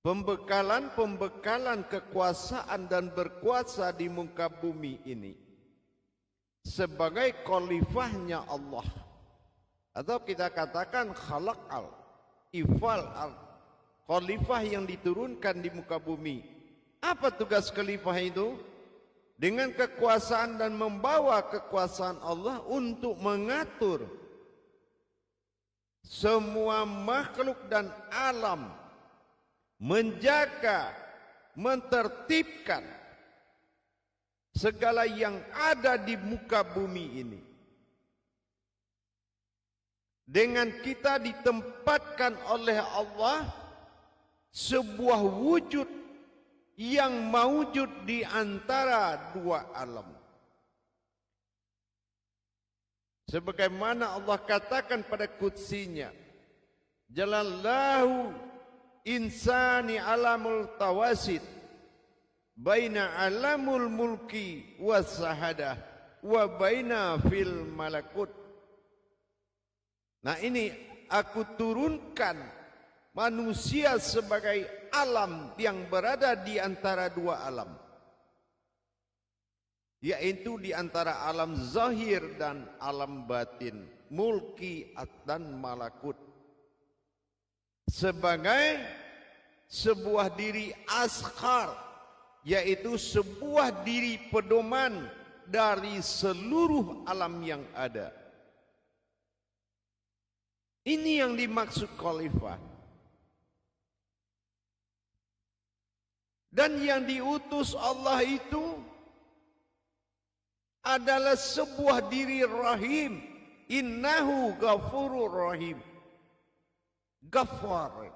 pembekalan kekuasaan dan berkuasa di muka bumi ini sebagai khalifahnya Allah, atau kita katakan khalaq al ifal al, khalifah yang diturunkan di muka bumi. Apa tugas khalifah itu? Dengan kekuasaan dan membawa kekuasaan Allah untuk mengatur semua makhluk dan alam, menjaga, mentertibkan segala yang ada di muka bumi ini. Dengan kita ditempatkan oleh Allah sebuah wujud yang maujud di antara dua alam. Sebagaimana Allah katakan pada qudsinya, Jalallahu insani alamul tawasid baina alamul mulki was sahadah wa baina fil malakut. Nah, ini aku turunkan manusia sebagai alam yang berada di antara dua alam, yaitu di antara alam zahir dan alam batin, mulki dan malakut, sebagai sebuah diri asghar, yaitu sebuah diri pedoman dari seluruh alam yang ada. Ini yang dimaksud khalifah. Dan yang diutus Allah itu adalah sebuah diri rahim. Innahu ghafurur rahim. Ghafar.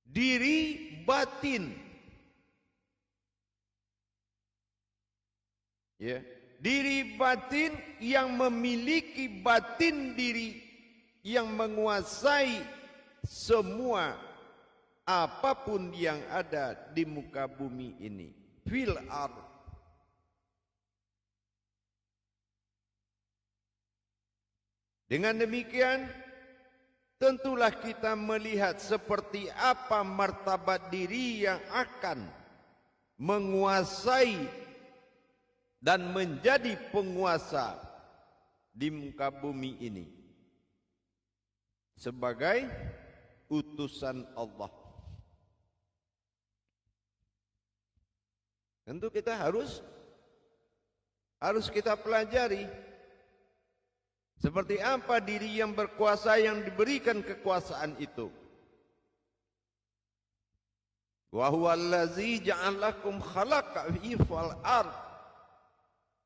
Diri batin. Ya, diri batin yang memiliki batin diri yang menguasai semua apapun yang ada di muka bumi ini. Fil ard. Dengan demikian, tentulah kita melihat seperti apa martabat diri yang akan menguasai dan menjadi penguasa di muka bumi ini sebagai utusan Allah. Tentu kita harus kita pelajari seperti apa diri yang berkuasa yang diberikan kekuasaan itu. Wa huwallazi ja'alakum khalaqa fil ard.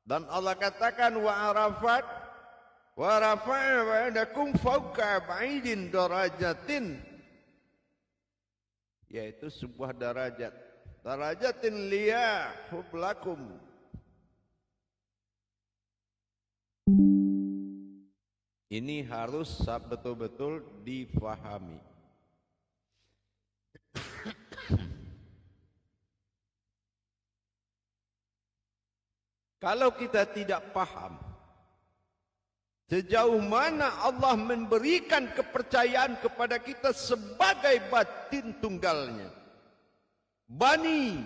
Dan Allah katakan wa rafa'a ba'dakum fawqa ba'idin darajatin, yaitu sebuah darajatin liyahublakum. Ini harus betul-betul difahami. Kalau kita tidak paham sejauh mana Allah memberikan kepercayaan kepada kita sebagai batin tunggalnya, bani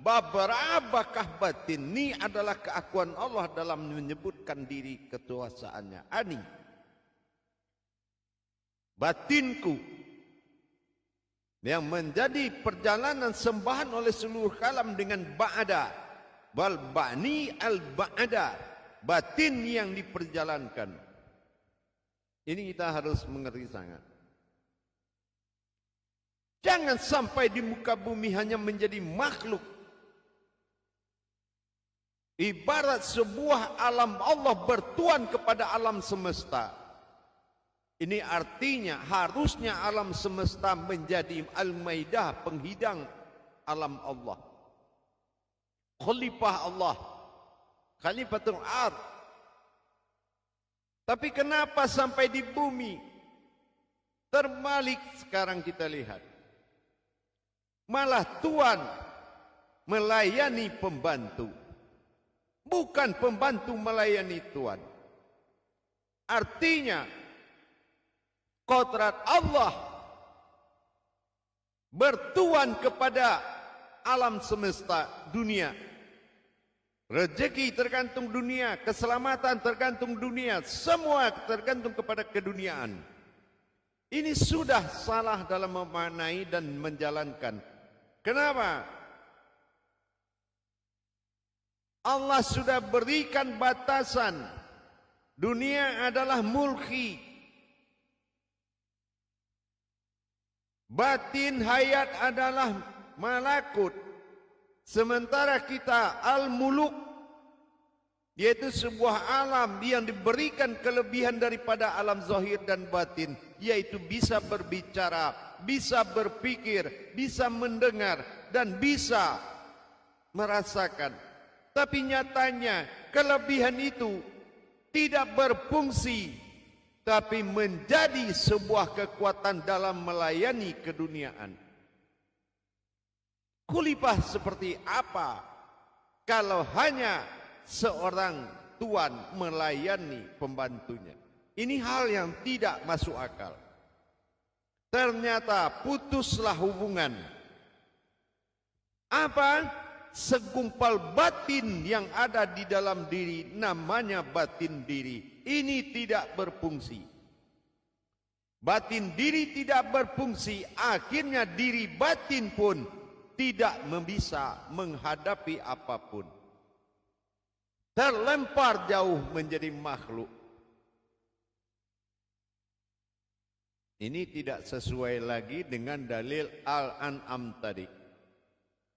babarabakah batin, ini adalah keakuan Allah dalam menyebutkan diri kekuasaannya. Ani, batinku yang menjadi perjalanan sembahan oleh seluruh kalam dengan ba'ada wal ba'ni al ba'ada, batin yang diperjalankan. Ini kita harus mengerti sangat. Jangan sampai di muka bumi hanya menjadi makhluk ibarat sebuah alam Allah bertuan kepada alam semesta. Ini artinya harusnya alam semesta menjadi al-maidah, penghidang alam Allah, khalifah Allah, khalifatul ard. Tapi kenapa sampai di bumi terbalik sekarang kita lihat? Malah tuan melayani pembantu, bukan pembantu melayani tuan. Artinya kodrat Allah bertuan kepada alam semesta dunia. Rezeki tergantung dunia, keselamatan tergantung dunia, semua tergantung kepada keduniaan. Ini sudah salah dalam memaknai dan menjalankan. Kenapa? Allah sudah berikan batasan. Dunia adalah mulki. Batin hayat adalah malakut. Sementara kita al-muluk, yaitu sebuah alam yang diberikan kelebihan daripada alam zahir dan batin, yaitu bisa berbicara, bisa berpikir, bisa mendengar, dan bisa merasakan. Tapi nyatanya kelebihan itu tidak berfungsi, tapi menjadi sebuah kekuatan dalam melayani keduniaan. Khalifah seperti apa kalau hanya seorang tuan melayani pembantunya? Ini hal yang tidak masuk akal. Ternyata putuslah hubungan. Apa? Segumpal batin yang ada di dalam diri, namanya batin diri. Ini tidak berfungsi. Batin diri tidak berfungsi, akhirnya diri batin pun tidak bisa menghadapi apapun. Terlempar jauh menjadi makhluk. Ini tidak sesuai lagi dengan dalil Al-An'am tadi.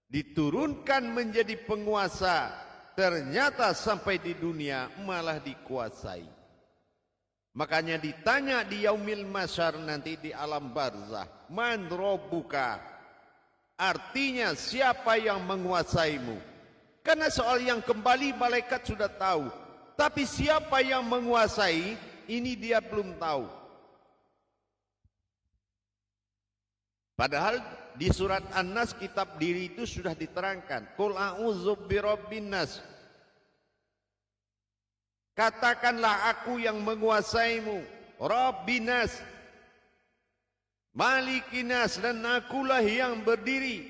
Diturunkan menjadi penguasa, ternyata sampai di dunia malah dikuasai. Makanya ditanya di yaumil masyar nanti di alam barzah, man rabbuka? Artinya siapa yang menguasaimu? Karena soal yang kembali malaikat sudah tahu. Tapi siapa yang menguasai, ini dia belum tahu. Padahal di surat An-Nas kitab diri itu sudah diterangkan. Qul a'udzu birabbin nas. Katakanlah aku yang menguasaimu. Rabbinas. Malikinas, dan akulah yang berdiri.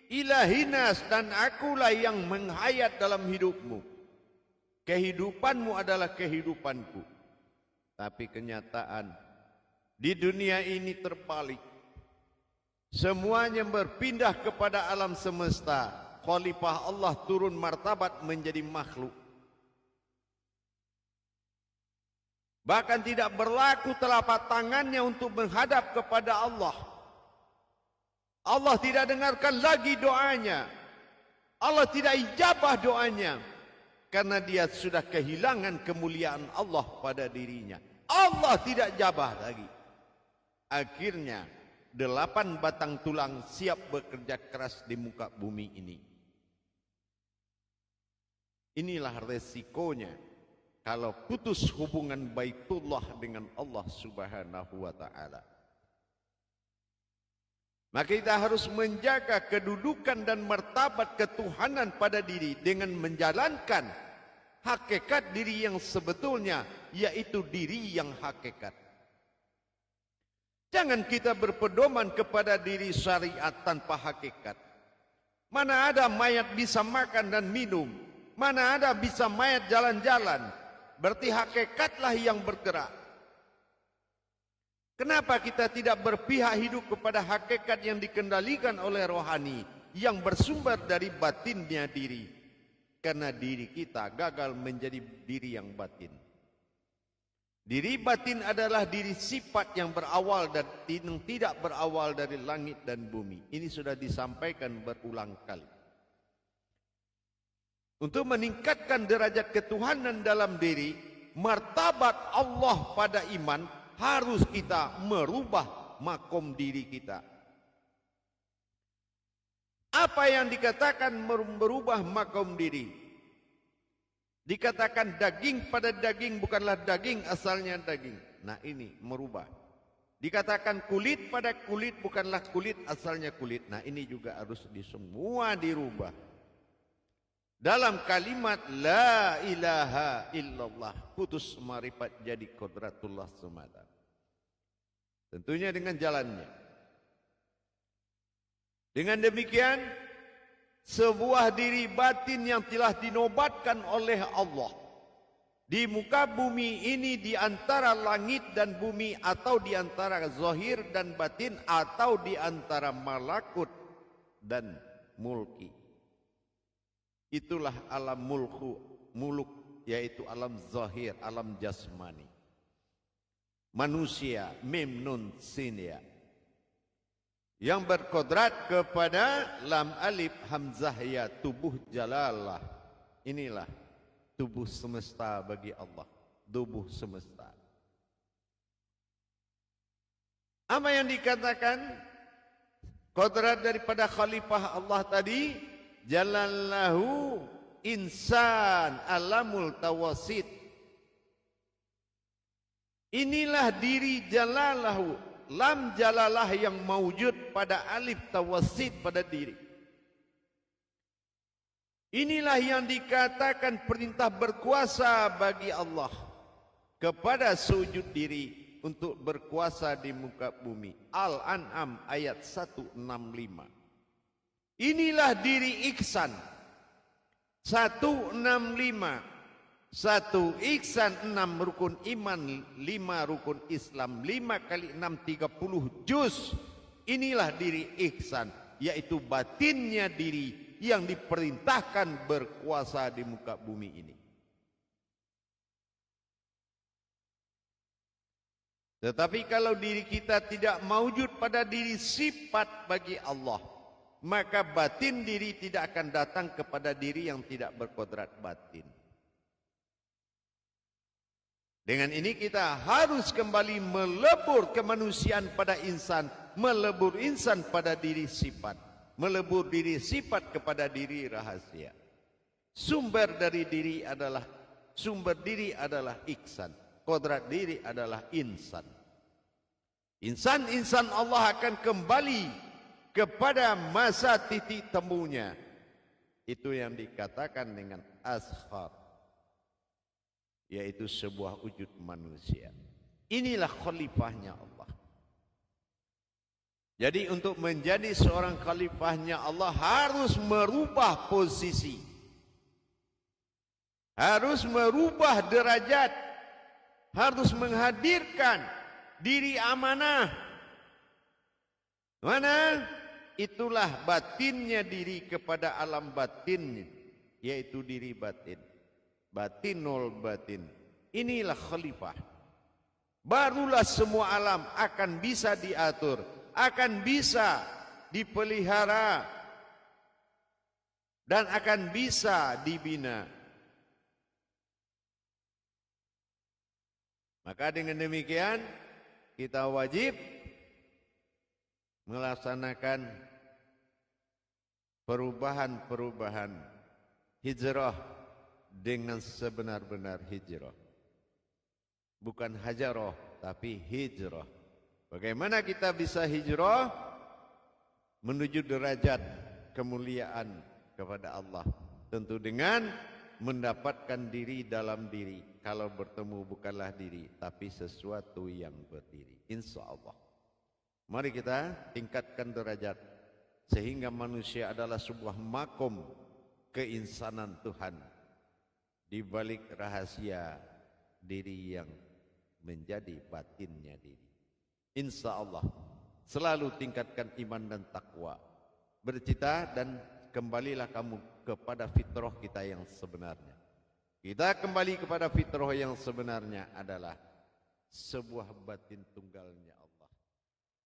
Ilahinas, dan akulah yang menghayat dalam hidupmu. Kehidupanmu adalah kehidupanku. Tapi kenyataan di dunia ini terbalik. Semuanya berpindah kepada alam semesta. Khalifah Allah turun martabat menjadi makhluk. Bahkan tidak berlaku telapak tangannya untuk menghadap kepada Allah. Allah tidak dengarkan lagi doanya. Allah tidak ijabah doanya. Karena dia sudah kehilangan kemuliaan Allah pada dirinya. Allah tidak jabah lagi. Akhirnya 8 batang tulang siap bekerja keras di muka bumi ini. Inilah resikonya kalau putus hubungan Baitullah dengan Allah Subhanahu wa taala. Maka kita harus menjaga kedudukan dan martabat ketuhanan pada diri dengan menjalankan hakikat diri yang sebetulnya, yaitu diri yang hakikat. Jangan kita berpedoman kepada diri syariat tanpa hakikat. Mana ada mayat bisa makan dan minum, mana ada bisa mayat jalan-jalan. Berarti hakikatlah yang bergerak. Kenapa kita tidak berpihak hidup kepada hakikat yang dikendalikan oleh rohani, yang bersumber dari batinnya diri? Karena diri kita gagal menjadi diri yang batin. Diri batin adalah diri sifat yang berawal dan yang tidak berawal dari langit dan bumi. Ini sudah disampaikan berulang kali. Untuk meningkatkan derajat ketuhanan dalam diri, martabat Allah pada iman, harus kita merubah makom diri kita. Apa yang dikatakan merubah makom diri? Dikatakan daging pada daging bukanlah daging, asalnya daging. Nah ini merubah. Dikatakan kulit pada kulit bukanlah kulit, asalnya kulit. Nah ini juga harus semua dirubah. Dalam kalimat la ilaha illallah, putus marifat jadi qudratullah semata. Tentunya dengan jalannya. Dengan demikian, sebuah diri batin yang telah dinobatkan oleh Allah di muka bumi ini, di antara langit dan bumi, atau di antara zahir dan batin, atau di antara malakut dan mulki. Itulah alam muluk, yaitu alam zahir, alam jasmani. Manusia, mim nun sin ya, yang berkodrat kepada lam alif hamzah ya, tubuh jalalah. Inilah tubuh semesta bagi Allah, tubuh semesta. Apa yang dikatakan kodrat daripada khalifah Allah tadi? Jalallahu insan alamul tawasid. Inilah diri jalalahu, lam jalalah yang mawujud pada alif tawasid pada diri. Inilah yang dikatakan perintah berkuasa bagi Allah kepada sujud diri untuk berkuasa di muka bumi. Al-An'am ayat 165. Inilah diri ihsan 165. 1 ihsan, 6 rukun iman, 5 rukun Islam, 5 kali 6 30 juz. Inilah diri ihsan, yaitu batinnya diri yang diperintahkan berkuasa di muka bumi ini. Tetapi kalau diri kita tidak mawujud pada diri sifat bagi Allah, maka batin diri tidak akan datang kepada diri yang tidak berkodrat batin. Dengan ini kita harus kembali melebur kemanusiaan pada insan, melebur insan pada diri sifat, melebur diri sifat kepada diri rahasia. Sumber diri adalah ihsan, kodrat diri adalah insan. Insan Allah akan kembali kepada masa titik temunya. Itu yang dikatakan dengan ashar, yaitu sebuah wujud manusia. Inilah khalifahnya Allah. Jadi untuk menjadi seorang khalifahnya Allah harus merubah posisi, harus merubah derajat, harus menghadirkan diri amanah. Mana? Itulah batinnya diri kepada alam batin, yaitu diri batin. Batinul batin. Inilah khalifah. Barulah semua alam akan bisa diatur, akan bisa dipelihara, dan akan bisa dibina. Maka dengan demikian kita wajib melaksanakan perubahan-perubahan hijrah dengan sebenar-benar hijrah. Bukan hajarah, tapi hijrah. Bagaimana kita bisa hijrah? Menuju derajat kemuliaan kepada Allah. Tentu dengan mendapatkan diri dalam diri. Kalau bertemu bukanlah diri, tapi sesuatu yang berdiri. Insya Allah. Mari kita tingkatkan derajat. Sehingga manusia adalah sebuah makom keinsanan Tuhan. Di balik rahasia diri yang menjadi batinnya diri. Insya Allah selalu tingkatkan iman dan takwa. Bercita dan kembalilah kamu kepada fitrah kita yang sebenarnya. Kita kembali kepada fitrah yang sebenarnya adalah sebuah batin tunggalnya Allah.